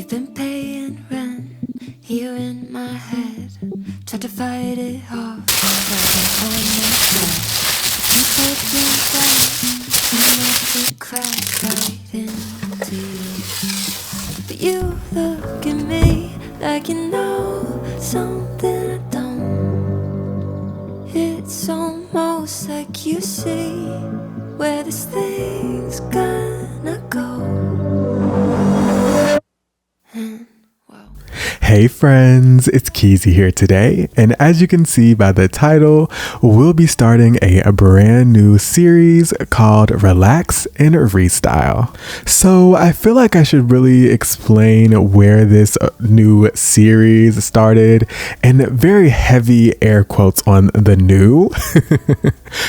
We've been paying rent here in my head. Tried to fight it off, but I you taking down and let it crack right into you. But you look at me like you know something I don't. It's almost like you see where this thing's gonna go. Hey friends, it's Keezy here today, and as you can see by the title, we'll be starting a brand new series called Relax and Restyle. So I feel like I should really explain where this new series started, and very heavy air quotes on the new.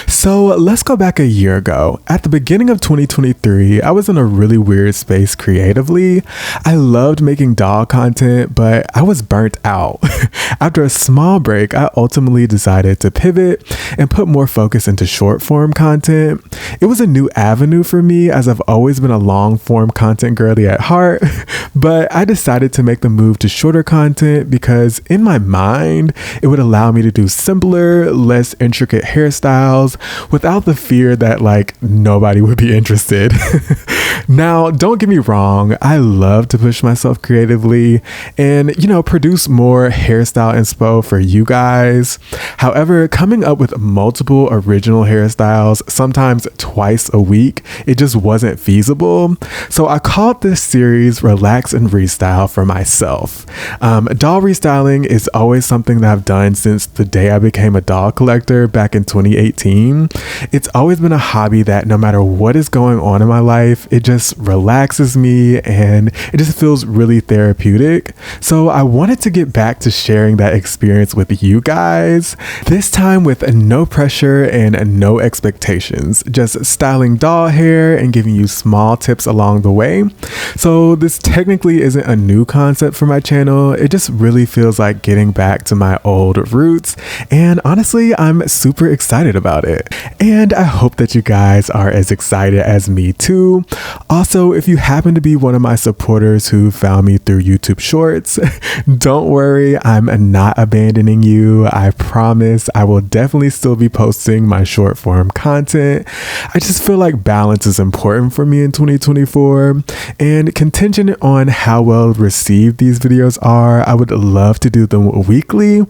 So let's go back a year ago. At the beginning of 2023, I was in a really weird space creatively. I loved making doll content, but I was burnt out. After a small break, I ultimately decided to pivot and put more focus into short form content. It was a new avenue for me, as I've always been a long form content girly at heart, but I decided to make the move to shorter content because in my mind, it would allow me to do simpler, less intricate hairstyles without the fear that like nobody would be interested. Now, don't get me wrong, I love to push myself creatively and, produce more hairstyle inspo for you guys. However, coming up with multiple original hairstyles, sometimes twice a week, it just wasn't feasible. So I called this series Relax and Restyle for myself. Doll restyling is always something that I've done since the day I became a doll collector back in 2018. It's always been a hobby that no matter what is going on in my life, it just relaxes me and it just feels really therapeutic. So I wanted to get back to sharing that experience with you guys, this time with no pressure and no expectations, just styling doll hair and giving you small tips along the way. So this technically isn't a new concept for my channel. It just really feels like getting back to my old roots, and honestly, I'm super excited about it. And I hope that you guys are as excited as me too. Also, if you happen to be one of my supporters who found me through YouTube Shorts, don't worry, I'm not abandoning you. I promise I will definitely still be posting my short form content. I just feel like balance is important for me in 2024, and contingent on how well received these videos are, I would love to do them weekly.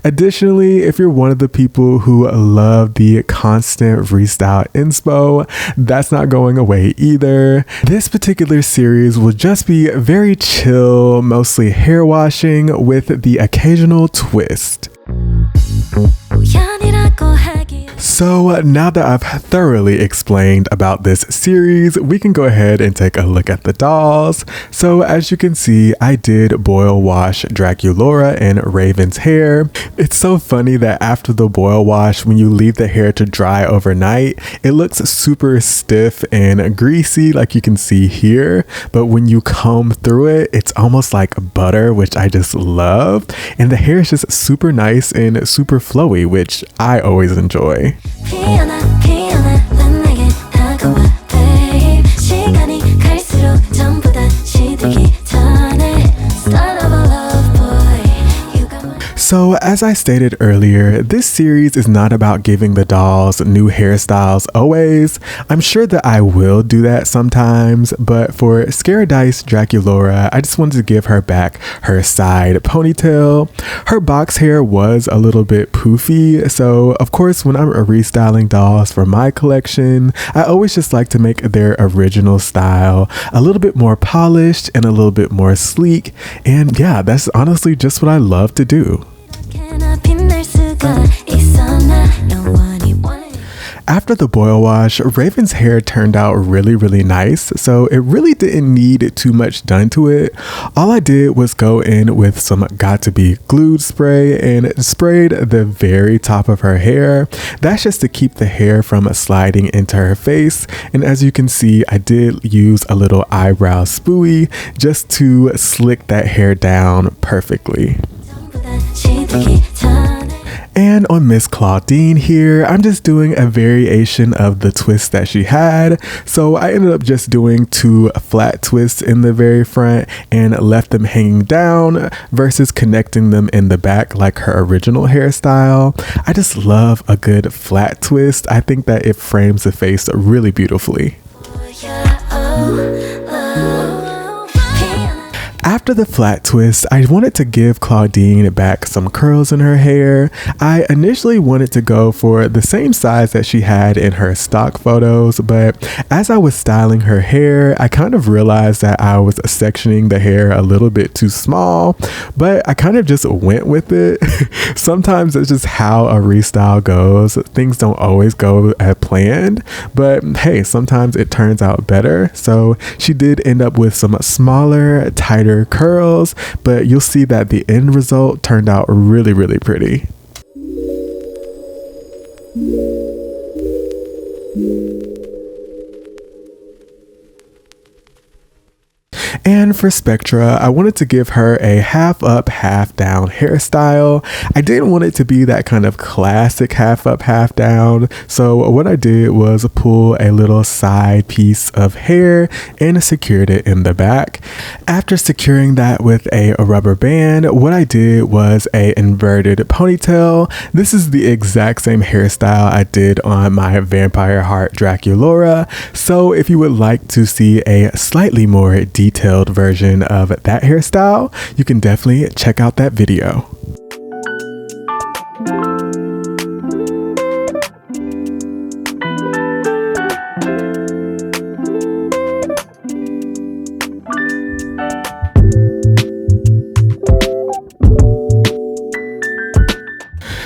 Additionally, if you're one of the people who love the constant restyle inspo, that's not going away either. This particular series will just be very chill, mostly hair washing with the occasional twist. So now that I've thoroughly explained about this series, we can go ahead and take a look at the dolls. So as you can see, I did boil wash Draculaura and Raven's hair. It's so funny that after the boil wash, when you leave the hair to dry overnight, it looks super stiff and greasy like you can see here. But when you comb through it, it's almost like butter, which I just love. And the hair is just super nice and super flowy, which I always enjoy. So as I stated earlier, this series is not about giving the dolls new hairstyles always. I'm sure that I will do that sometimes, but for Scaradice Draculaura, I just wanted to give her back her side ponytail. Her box hair was a little bit poofy, so of course when I'm restyling dolls for my collection, I always just like to make their original style a little bit more polished and a little bit more sleek, and yeah, that's honestly just what I love to do. After the boil wash, Raven's hair turned out really nice, so it really didn't need too much done to it. All I did was go in with some Got2b glued spray and sprayed the very top of her hair. That's just to keep the hair from sliding into her face, and as you can see, I did use a little eyebrow spoolie just to slick that hair down perfectly. And on Miss Claudine here, I'm just doing a variation of the twist that she had. So I ended up just doing 2 flat twists in the very front and left them hanging down versus connecting them in the back like her original hairstyle. I just love a good flat twist. I think that it frames the face really beautifully. After the flat twist, I wanted to give Claudine back some curls in her hair. I initially wanted to go for the same size that she had in her stock photos, but as I was styling her hair, I kind of realized that I was sectioning the hair a little bit too small, but I kind of just went with it. Sometimes it's just how a restyle goes. Things don't always go as planned, but hey, sometimes it turns out better. So she did end up with some smaller, tighter curls, but you'll see that the end result turned out really, really pretty. And for Spectra, I wanted to give her a half up, half down hairstyle. I didn't want it to be that kind of classic half up, half down. So what I did was pull a little side piece of hair and secured it in the back. After securing that with a rubber band, what I did was a inverted ponytail. This is the exact same hairstyle I did on my Vampire Heart Draculaura. So if you would like to see a slightly more detailed version of that hairstyle, you can definitely check out that video.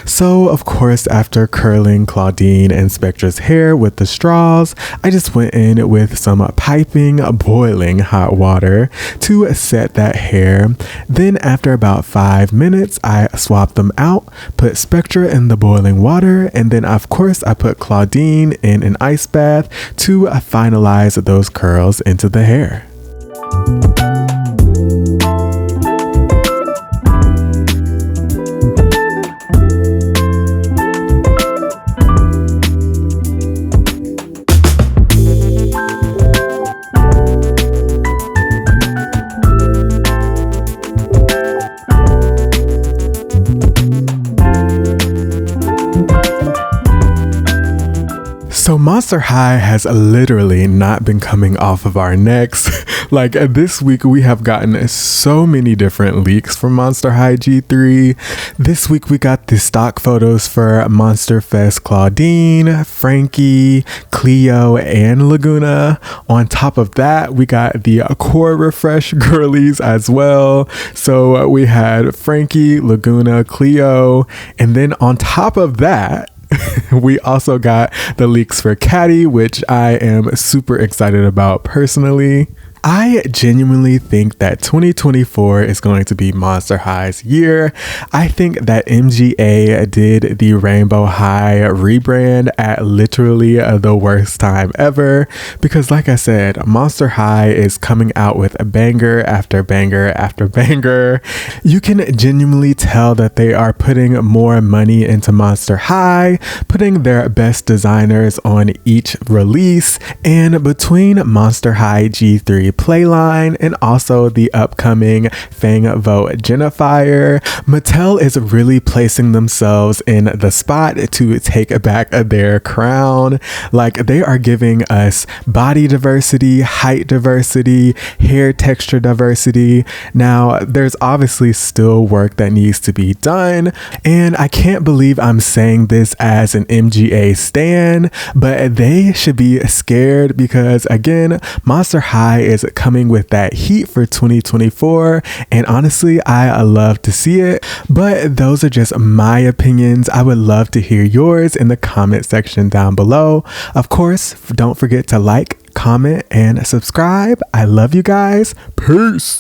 So of course, after curling Claudine and Spectra's hair with the straws, I just went in with some piping, boiling hot water to set that hair. Then after about 5 minutes, I swapped them out, put Spectra in the boiling water, and then of course I put Claudine in an ice bath to finalize those curls into the hair. So Monster High has literally not been coming off of our necks. Like this week we have gotten so many different leaks from Monster High G3. This week we got the stock photos for Monster Fest Claudine, Frankie, Cleo, and Laguna. On top of that, we got the core refresh girlies as well. So we had Frankie, Laguna, Cleo, and then on top of that, we also got the leaks for Caddy, which I am super excited about personally. I genuinely think that 2024 is going to be Monster High's year. I think that MGA did the Rainbow High rebrand at literally the worst time ever, because like I said, Monster High is coming out with a banger after banger after banger. You can genuinely tell that they are putting more money into Monster High, putting their best designers on each release, and between Monster High G3 Playline and also the upcoming Fang Vote Genifier, Mattel is really placing themselves in the spot to take back their crown. Like they are giving us body diversity, height diversity, hair texture diversity. Now there's obviously still work that needs to be done, and I can't believe I'm saying this as an MGA stan, but they should be scared because again, Monster High is coming with that heat for 2024, and honestly I love to see it. But those are just my opinions. I would love to hear yours in the comment section down below. Of course, don't forget to like, comment, and subscribe. I love you guys. Peace.